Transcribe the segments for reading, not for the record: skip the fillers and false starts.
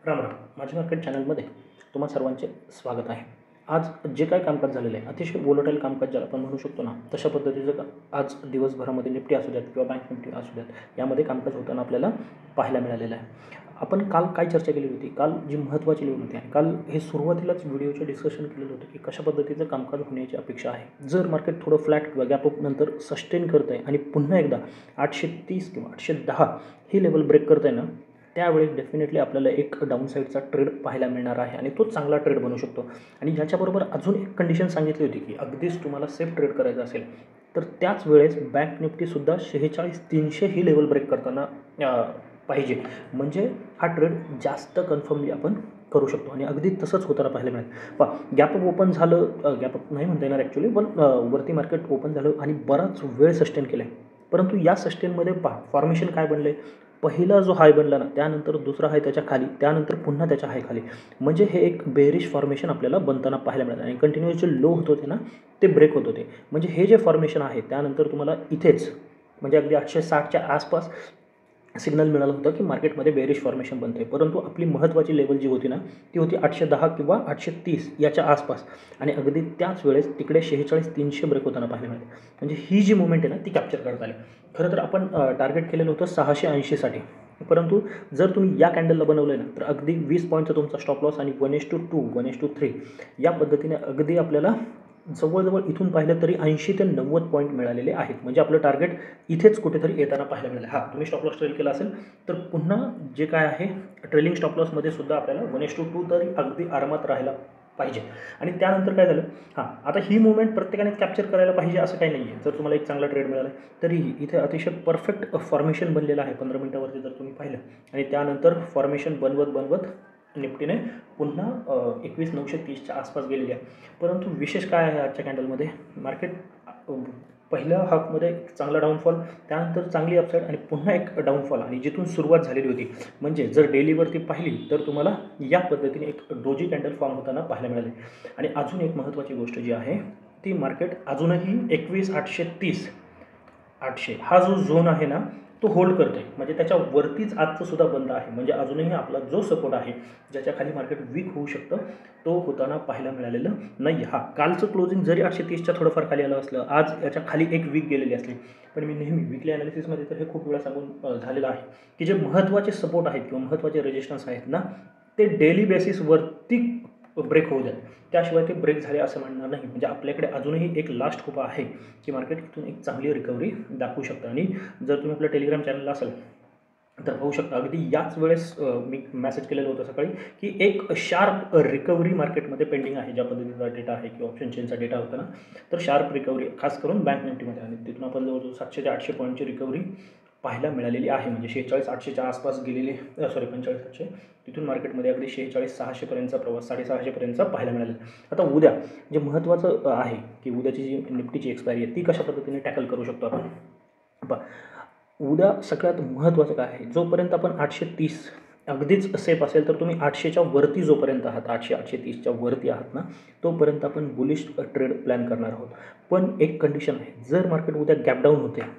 राम राम. माझ्या मार्केट चॅनलमध्ये तुम्हा सर्वांचे स्वागत आहे. आज जे काही कामकाज झालेलं आहे, अतिशय वोलेटाईल कामकाज ज्याला आपण म्हणू शकतो ना, तशा पद्धतीचं आज दिवसभरामध्ये निफ्टी असू द्यात किंवा बँक निफ्टी असू द्यात, यामध्ये कामकाज होताना आपल्याला पाहायला मिळालेलं आहे. आपण काल काय चर्चा केली होती, काल जी महत्त्वाची लेवल होती आणि काल हे सुरुवातीलाच व्हिडिओचे डिस्कशन केलेलं होतं की कशा पद्धतीचं कामकाज होण्याची अपेक्षा आहे. जर मार्केट थोडं फ्लॅट किंवा गॅपअप नंतर सस्टेन करत आहे आणि पुन्हा एकदा 830 किंवा 810 ही लेवल ब्रेक करत आहे ना, त्यावेळेस डेफिनेटली आपल्याला एक डाऊन साईडचा ट्रेड पाहायला मिळणार आहे आणि तो चांगला ट्रेड बनू शकतो. आणि याच्याबरोबर अजून एक कंडिशन सांगितली होती की अगदीच तुम्हाला सेफ ट्रेड करायचा असेल तर त्याच वेळेस बँक निफ्टीसुद्धा 46,300 ही लेवल ब्रेक करताना पाहिजे, म्हणजे हा ट्रेड जास्त कन्फर्मली आपण करू शकतो. आणि अगदी तसंच होताना पाहायला मिळेल. पहा, गॅपअप ओपन झालं, गॅपअप नाही म्हणता येणार ॲक्च्युली, पण वरती मार्केट ओपन झालं आणि बराच वेळ सस्टेन केलं आहे. परंतु या सस्टेनमध्ये पहा फॉर्मेशन काय बनलं आहे. पहिला जो हाय बनला ना, त्यानंतर दुसरा हाय त्याच्या खाली, त्यानंतर पुन्हा त्याच्या हाय खाली, म्हणजे हे एक बेरिश फॉर्मेशन आपल्याला बनताना पाहायला मिळतं. आणि कंटिन्युअस जे लो होत होते ना, ते ब्रेक होत होते. म्हणजे हे जे फॉर्मेशन आहे त्यानंतर तुम्हाला इथेच म्हणजे अगदी 860च्या आसपास सिग्नल मिळालं होतं की मार्केटमध्ये बेरिश फॉर्मेशन बनतं आहे. परंतु आपली महत्त्वाची लेवल जी होती ना, ती होती 810 किंवा 830 याच्या आसपास. आणि अगदी त्याच वेळेस तिकडे 46,300 ब्रेक होताना पाहायला मिळाले. म्हणजे ही जी मुवमेंट आहे ना, ती कॅप्चर करता आली. खरं तर आपण टार्गेट केलेलं होतं 680साठी, परंतु जर तुम्ही या कॅन्डलला बनवलं आहे ना, तर अगदी 20 पॉईंटचा तुमचा स्टॉप लॉस आणि 1:2 1:3 या पद्धतीने अगदी आपल्याला जवळजवळ इथून पाहिलं तरी 80 ते 90 पॉईंट मिळालेले आहेत. म्हणजे आपलं टार्गेट इथेच कुठेतरी येताना पाहायला मिळालं. हां, तुम्ही स्टॉप लॉस ट्रेल केला असेल तर पुन्हा जे काय आहे ट्रेलिंग स्टॉप लॉसमध्ये सुद्धा आपल्याला 1:2 तरी अगदी आरामात राहायला पाहिजे. आणि त्यानंतर काय झालं, हां, आता ही मुवमेंट प्रत्येकाने कॅप्चर करायला पाहिजे असं काही नाही आहे. जर तुम्हाला एक चांगला ट्रेड मिळाला तरीही इथे अतिशय परफेक्ट फॉर्मेशन बनलेलं आहे 15 मिनिटावरती जर तुम्ही पाहिलं. आणि त्यानंतर फॉर्मेशन बनवत निफ्टीने पुन्हा 21,930च्या आसपास गेलेली आहे. परंतु विशेष काय आहे आजच्या कॅन्डलमध्ये, मार्केट पहिल्या हाफमध्ये चांगला डाऊनफॉल, त्यानंतर चांगली अपसाईड आणि पुन्हा एक डाऊनफॉल, आणि जिथून सुरुवात झालेली होती. म्हणजे जर डेलीवरती पाहिली तर तुम्हाला या पद्धतीने एक डोजी कॅन्डल फॉर्म होताना पाहायला मिळाले. आणि अजून एक महत्त्वाची गोष्ट जी आहे ती, मार्केट अजूनही 21,830 800 हा जो झोन आहे ना, तो होल्ड करतो आहे. म्हणजे त्याच्यावरतीच आजचं सुद्धा बंद आहे. म्हणजे अजूनही आपला जो सपोर्ट आहे, ज्याच्या खाली मार्केट वीक होऊ शकतं, तो होताना पाहायला मिळालेलं नाही. हा, कालचं क्लोजिंग जरी 830च्या थोडंफार खाली आलं असलं, आज याच्या खाली एक वीक गेलेली असली, पण मी नेहमी वीकली ॲनालिसिसमध्ये तर हे खूप वेळा सांगून झालेलं आहे की जे महत्त्वाचे सपोर्ट आहेत किंवा महत्त्वाचे रेजिस्टन्स आहेत ना, ते डेली बेसिसवरती ब्रेक होऊ द्यात, त्याशिवाय ते ब्रेक झाले असं म्हणणार नाही. म्हणजे आपल्याकडे अजूनही एक लास्ट खूप आहे की मार्केट इथून एक चांगली रिकव्हरी दाखवू शकतं. आणि जर तुम्ही आपल्या टेलिग्राम चॅनलला असाल तर पाहू शकता, अगदी याच वेळेस मी मेसेज केलेलं होतं सकाळी की एक शार्प रिकव्हरी मार्केटमध्ये पेंडिंग आहे. ज्या पद्धतीचा डेटा आहे किंवा ऑप्शन चेनचा डेटा होता ना, तर शार्प रिकव्हरी खास करून बँक निफ्टीमध्ये, आणि तिथून आपण जवळजवळ 700 ते 800 पॉईंटची रिकव्हरी पाहायला मिळालेली आहे. म्हणजे 46,800च्या आसपास गेलेली, 45,800, तिथून मार्केटमध्ये अगदी 46,600पर्यंतचा प्रवास, 650पर्यंतचा पाहायला मिळाला. आता उद्या जे महत्त्वाचं आहे की उद्याची जी निफ्टीची एक्सपायरी आहे ती कशा पद्धतीने टॅकल करू शकतो आपण. उद्या सगळ्यात महत्त्वाचं काय आहे, जोपर्यंत आपण 830 अगदीच सेफ असेल तर तुम्ही 800च्या वरती जोपर्यंत आहात, 800-830च्या वरती आहात ना, तोपर्यंत आपण बुलिश ट्रेड प्लॅन करणार आहोत. पण एक कंडिशन आहे, जर मार्केट उद्या गॅपडाऊन होते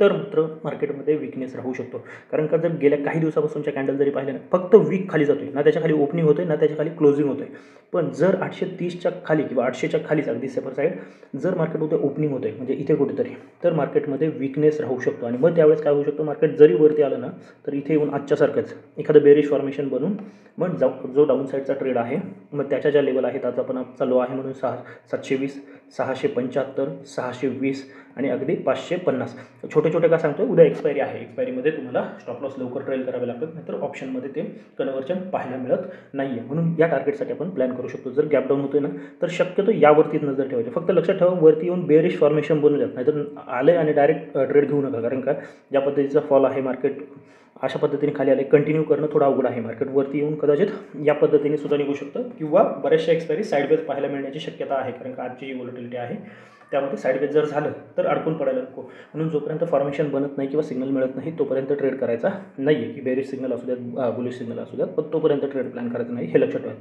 तर मात्र मार्केटमध्ये विकनेस राहू शकतो. कारण का, जर गेल्या काही दिवसापासूनच्या कॅन्डल जरी पाहिल्या ना, फक्त वीक खाली जातो आहे ना, त्याच्या खाली ओपनिंग होतं आहे ना, त्याच्या खाली क्लोजिंग होतं आहे. पण जर 830च्या खाली किंवा 800च्या खालीच अगदी सेफर साईड जर मार्केट उद्या ओपनिंग होतं आहे, म्हणजे इथे कुठेतरी, तर मार्केटमध्ये विकनेस राहू शकतो. आणि मग त्यावेळेस काय होऊ शकतं, मार्केट जरी वरती आलं ना, तर इथे येऊन आजच्यासारखंच एखादं बेरिश फॉर्मेशन बनून मग जो डाऊन साईडचा ट्रेड आहे, मग त्याच्या ज्या लेवल आहेत, आता आपण चालू आहे म्हणून 720, 675, 620 आणि अगदी 550. छोटे छोटे का सांगतो, उद्या एक्सपायरी आहे, एक्सपायरीमध्ये तुम्हाला स्टॉप लॉस लवकर ट्रेल करावे लागतात, नाहीतर ऑप्शनमध्ये ते कन्वर्जन पाहायला मिळत नाही आहे. म्हणून या टार्गेटसाठी आपण प्लॅन करू शकतो. जर गॅप डाऊन होतोय ना, तर शक्यतो यावरतीच नजर ठेवायची. फक्त लक्षात ठेवा, वरती येऊन बेरिश फॉर्मेशन बनू द्या, नाहीतर आले आणि डायरेक्ट ट्रेड घेऊ नका. कारण का, ज्या पद्धतीचा फॉल आहे मार्केट अशा पद्धतीने खाली आले, कंटिन्यू करणं थोडं अवघड आहे. मार्केट वरती येऊन कदाचित या पद्धतीने सुद्धा निघू शकतं किंवा बऱ्याचशा एक्सपायरी साईडवेज पाहायला मिळण्याची शक्यता आहे. कारण का आजची जी व्होलॅटिलिटी आहे त्यामध्ये साईडवेज जर झालं तर अडकून पडायला नको. म्हणून जोपर्यंत फॉर्मेशन बनत नाही किंवा सिग्नल मिळत नाही तोपर्यंत ट्रेड करायचा नाही आहे. की बेरिश सिग्नल असू द्यात, बुलिश सिग्नल असू द्यात, पण तोपर्यंत ट्रेड प्लॅन करायचं नाही, हे लक्षात ठेवा.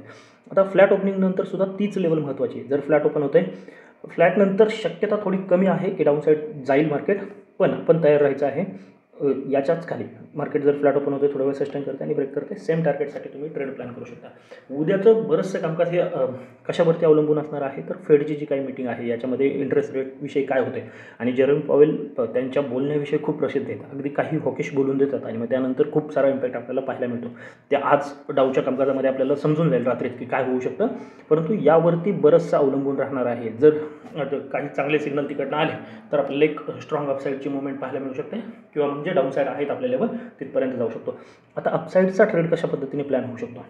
आता फ्लॅट ओपनिंग नंतर सुद्धा तीच लेवल महत्त्वाची आहे. जर फ्लॅट ओपन होते, फ्लॅट नंतर शक्यता थोडी कमी आहे की डाऊन साईड जाईल मार्केट, पण आपण तयार राहायचं आहे. याच्याच खाली मार्केट जर फ्लॅट ओपन होते, थोडा वेळ सस्टेन करते आणि ब्रेक करते, सेम टार्गेटसाठी तुम्ही ट्रेड प्लॅन करू शकता. उद्याचं बरंचसं कामकाज हे कशावरती अवलंबून असणार आहे, तर फेडची जी काही मीटिंग आहे याच्यामध्ये इंटरेस्ट रेटविषयी काय होते आणि जेरोम पॉवेल त्यांच्या बोलण्याविषयी खूप प्रसिद्ध आहेत. अगदी काही हॉकिश बोलून देतात आणि मग त्यानंतर खूप सारा इम्पॅक्ट आपल्याला पाहायला मिळतो. ते आज डाऊच्या कामकाजामध्ये आपल्याला समजून जाईल रात्रीत की काय होऊ शकतं, परंतु यावरती बरंचसं अवलंबून राहणार आहे. जर काही चांगले सिग्नल तिकडनं आले तर आपल्याला एक स्ट्रॉंग अपसाईडची मुवमेंट पाहायला मिळू शकते किंवा म्हणजे डाऊनसाईड आहेत आपल्या लेवल तिथपर्यंत जाऊ शकतो. आता अपसाईडचा ट्रेड कशा पद्धतीने प्लॅन होऊ शकतो.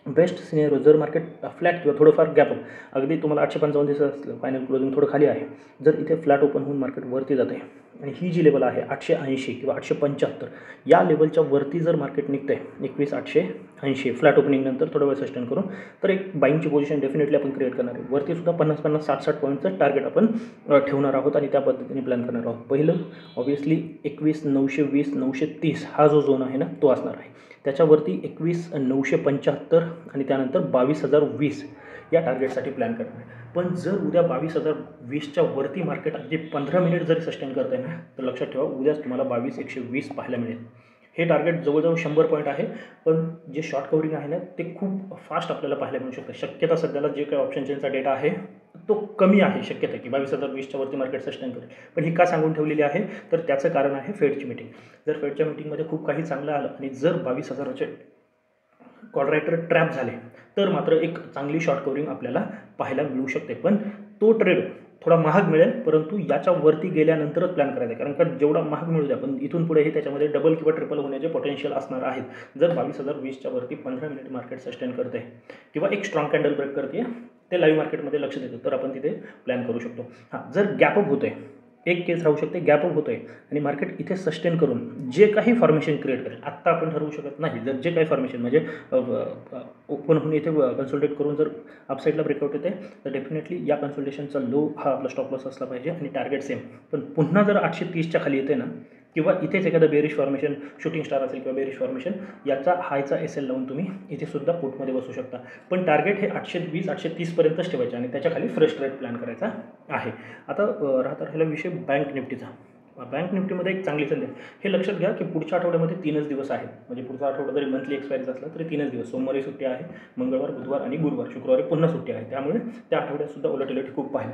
बेस्ट सिनेरिओ जर मार्केट फ्लॅट किंवा थोडंफार गॅप अप, अगदी तुम्हाला 855 दिसत असलं, फायनल क्लोजिंग थोडं खाली आहे, जर इथे फ्लॅट ओपन होऊन मार्केट वरती जाते आणि ही जी लेवल आहे 880 किंवा 875 या लेवलच्या वरती जर मार्केट निघते 21,880 फ्लॅट ओपनिंगनंतर थोडं वेळ सस्टेन करून, तर एक बाईंगची पोझिशन डेफिनेटली आपण क्रिएट करणार आहे. वरती सुद्धा 50-50 60-60 पॉईंटचं टार्गेट आपण ठेवणार आहोत आणि त्या पद्धतीने प्लॅन करणार आहोत. पहिलं ऑब्व्हियसली 21,920-930 हा जो झोन आहे ना तो असणार आहे. त्याच्यावरती 21,975 आणि त्यानंतर 22,020 या टार्गेटसाठी प्लॅन करणार आहे. पण जर उद्या 22,020च्या वरती मार्केट अगदी 15 मिनिट जरी सस्टेन करत आहे ना, तर लक्षात ठेवा उद्याच तुम्हाला 22,120 पाहायला मिळेल. हे टार्गेट जवळजवळ 100 पॉईंट आहे, पण जे शॉर्ट कव्हरिंग आहे ना ते खूप फास्ट आपल्याला पाहायला मिळू शकतं. शक्यता सध्याला जे काही ऑप्शन चेनचा डेटा आहे तो कमी आहे, शक्यता की 22,020च्या वरती मार्केट सस्टेन करेल. पण ही का सांगून ठेवलेली आहे, तर त्याचं कारण आहे फेडची मीटिंग. जर फेडच्या मीटिंगमध्ये खूप काही चांगलं आलं आणि जर 22,000चे क्वाड्रॅटर ट्रॅप झाले तर मात्र एक चांगली शॉर्ट कव्हरिंग आपल्याला पाहायला मिळू शकते. पण तो ट्रेड थोडा महाग मिळेल, परंतु याच्या वरती गेल्यानंतरच प्लॅन करायचा आहे. कारण का जेवढा महाग मिळू द्या, पण इथून पुढेही त्याच्यामध्ये डबल किंवा ट्रिपल होण्याचे पोटेन्शियल असणार आहेत. जर 22,020च्या वरती 15 मिनिट मार्केट सस्टेन करते किंवा एक स्ट्रॉंग कॅन्डल ब्रेक करते, ते लाईव्ह मार्केटमध्ये लक्ष देतं, तर आपण तिथे प्लॅन करू शकतो. जर गॅपअप होते, एक केस राहू शकते, गॅपअप होतो आहे आणि मार्केट इथे सस्टेन करून जे काही फॉर्मेशन क्रिएट करेल, आत्ता आपण ठरवू शकत नाही. जर जे काही फॉर्मेशन म्हणजे ओपन होऊन इथे कन्सल्टेट करून जर अपसाईडला ब्रेकआउट येते, तर डेफिनेटली या कन्सल्टेशनचा लो हा आपला स्टॉप लॉस असला पाहिजे आणि टार्गेट सेम. पण पुन्हा जर 830च्या खाली येते ना, किंवा इथेच एखादं बेरिश फॉर्मेशन शूटिंग स्टार असेल किंवा बेरिश फॉर्मेशन, याचा हायचा SL लावून तुम्ही इथे सुद्धा पुटमध्ये बसू शकता. पण टार्गेट हे 820-830पर्यंतच ठेवायचे आणि त्याच्या खाली फ्रेश ट्रेड प्लॅन करायचा आहे. आता राहता राहिला विषय बँक निफ्टीचा. बँक निफ्टीमध्ये एक चांगली संधी आहे. हे लक्षात घ्या की पुढच्या आठवड्यामध्ये 3च दिवस आहेत. म्हणजे पुढचा आठवडा जरी मंथली एक्सपायरीचा असला तरी 3च दिवस. सोमवारी सुट्टी आहे, मंगळवार, बुधवार आणि गुरुवार. शुक्रवारी पुन्हा सुट्टी आहे. त्यामुळे त्या आठवड्यात सुद्धा व्होलॅटिलिटी खूप पाहिली.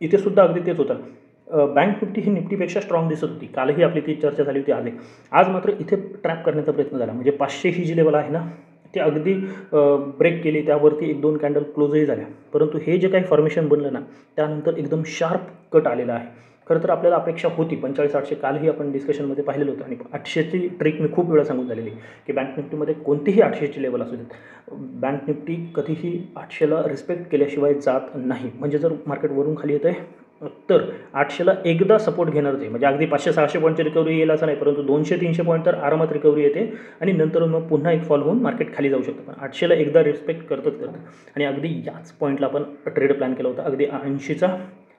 इथे सुद्धा अगदी तेच होतं. बँक निफ्टी ही निफ्टीपेक्षा स्ट्रॉंग दिसत होती. कालही आपली ती चर्चा झाली होती. आज मात्र इथे ट्रॅप करण्याचा प्रयत्न झाला. म्हणजे 500 ही जी लेवल आहे ना ते अगदी ब्रेक केली, त्यावरती 1-2 कॅन्डल क्लोजही झाल्या. परंतु हे जे काही फॉर्मेशन बनलं ना त्यानंतर एकदम शार्प कट आलेला आहे. खरं तर आपल्याला अपेक्षा होती 45-800, कालही आपण डिस्कशनमध्ये पाहिलेलं होतं आणि 800ची ट्रिक मी खूप वेळा सांगून झालेली की बँक निफ्टीमध्ये कोणतीही 800ची लेवल असू देत, बँक निफ्टी कधीही 800ला रिस्पेक्ट केल्याशिवाय जात नाही. म्हणजे जर मार्केट वरून खाली येतं आहे तर 800ला एकदा सपोर्ट घेणारच आहे. म्हणजे अगदी 500-600 पॉईंटची रिकव्हरी येईल असं नाही, परंतु 200-300 पॉईंट तर आरामात रिकव्हरी येते आणि नंतर मग पुन्हा एक फॉल होऊन मार्केट खाली जाऊ शकतं. पण 800ला एकदा रिस्पेक्ट करतं आणि अगदी याच पॉईंटला आपण ट्रेड प्लॅन केला होता. अगदी 80चा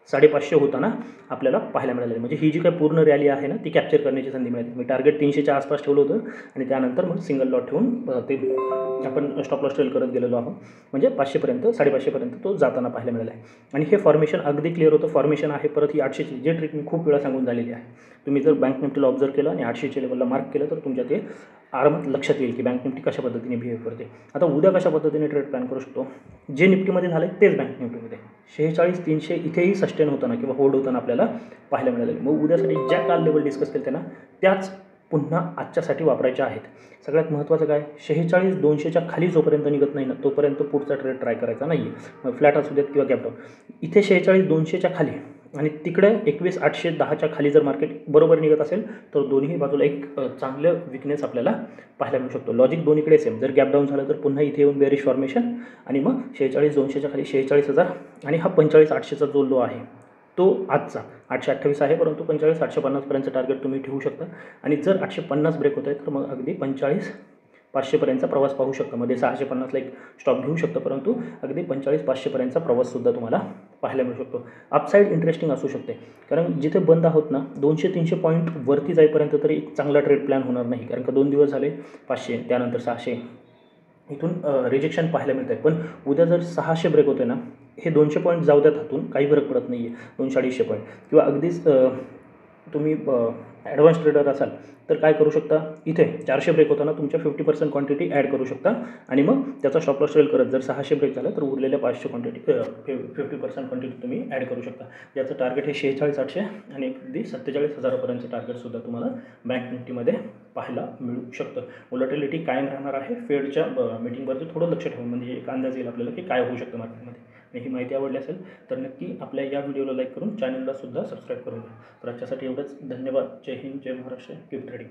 550 होताना आपल्याला पाहायला मिळालेलं. म्हणजे ही जी काही पूर्ण रॅली आहे ना ती कॅप्चर करण्याची संधी मिळाली. मी टार्गेट 300च्या आसपास ठेवलं होतं आणि त्यानंतर मग सिंगल लॉट ठेवून ते आपण स्टॉप लॉस ट्रेल करत गेलेलो आहोत. म्हणजे 500पर्यंत 550पर्यंत तो जाताना पाहायला मिळाला आहे. आणि हे फॉर्मेशन अगदी क्लिअर होतं. फॉर्मेशन आहे परत ही 800ची, जे ट्रिक मी खूप वेळा सांगून झालेली आहे. तुम्ही जर बँक निफ्टीला ऑब्झर्व केलं आणि 800च्या लेवलला मार्क केलं तर तुमच्या ते आरामात लक्षात येईल की बँक निफ्टी कशा पद्धतीने बिहेव करते. आता उद्या कशा पद्धतीने ट्रेड प्लॅन करू शकतो. जे निफ्टीमध्ये झालं आहे तेच बँक निफ्टीमध्ये 46-300 इथेही सस्टेन होताना किंवा होल्ड होताना आपल्याला पाहायला मिळालेलं. मग उद्यासाठी ज्या काल लेवल डिस्कस केलं त्यांना त्याच पुन्हा आजच्यासाठी वापरायच्या आहेत. सगळ्यात महत्त्वाचं काय, 46-200च्या खाली जोपर्यंत निघत नाही ना तोपर्यंत पुढचा ट्रेड ट्राय करायचा नाही आहे. मग फ्लॅट असू देत किंवा गॅपडाऊन. इथे 46-200च्या खाली आणि तिकडे 21,810च्या खाली जर मार्केट बरोबर निघत असेल तर दोन्ही बाजूला एक चांगलं विकनेस आपल्याला पाहायला मिळू शकतो. लॉजिक दोन्हीकडे सेम. जर गॅपडाऊन झालं तर पुन्हा इथे येऊन बेरिश फॉर्मेशन आणि मग 46-200च्या खाली 46,000 आणि हा 45,800चा जो लो आहे तो आजचा 828 आहे, परंतु 45,850पर्यंतचं टार्गेट तुम्ही ठेवू शकता. आणि जर 850 ब्रेक होत आहे तर मग अगदी 45,500पर्यंतचा प्रवास पाहू शकता. मध्ये 650ला एक स्टॉप घेऊ शकतं, परंतु अगदी 45,500पर्यंतचा प्रवाससुद्धा तुम्हाला पाहायला मिळू शकतो. अपसाईड इंटरेस्टिंग असू शकते, कारण जिथे बंद आहोत ना 200-300 पॉईंट वरती जाईपर्यंत तरी एक चांगला ट्रेड प्लॅन होणार नाही. कारण का 2 दिवस झाले 500 त्यानंतर 600 इथून रिजेक्शन पाहायला मिळत आहे. पण उद्या जर 600 ब्रेक होते ना, हे 200 पॉईंट जाऊ द्यात हातून, काही फरक पडत नाही आहे. 200-250 पॉईंट किंवा अगदीच तुम्ही ॲडव्हान्स ट्रेडर असाल तर काय करू शकता, इथे 400 ब्रेक होताना तुमच्या 50% क्वांटिटी ॲड करू शकता आणि मग त्याचा स्टॉप लॉस ट्रेल करत जर 600 ब्रेक झाला तर उरलेल्या 500 क्वांटिटी 50% क्वांटिटी तुम्ही ॲड करू शकता. याचं टार्गेट हे 46,800 आणि अगदी 47,000पर्यंतचं टार्गेटसुद्धा तुम्हाला बँक निफ्टीमध्ये पाहायला मिळू शकतं. व्होलॅटिलिटी कायम राहणार आहे. फेडच्या मीटिंगवरती थोडं लक्ष ठेवून म्हणजे एक अंदाज येईल आपल्याला की काय होऊ शकतं मार्केटमध्ये. आणि ही माहिती आवडली असेल तर नक्की आपल्या या व्हिडिओला लाईक करून चॅनलला सुद्धा सबस्क्राईब करून घ्या. तर आजच्यासाठी एवढंच. धन्यवाद. जय हिंद, जय महाराष्ट्र. Keep trading.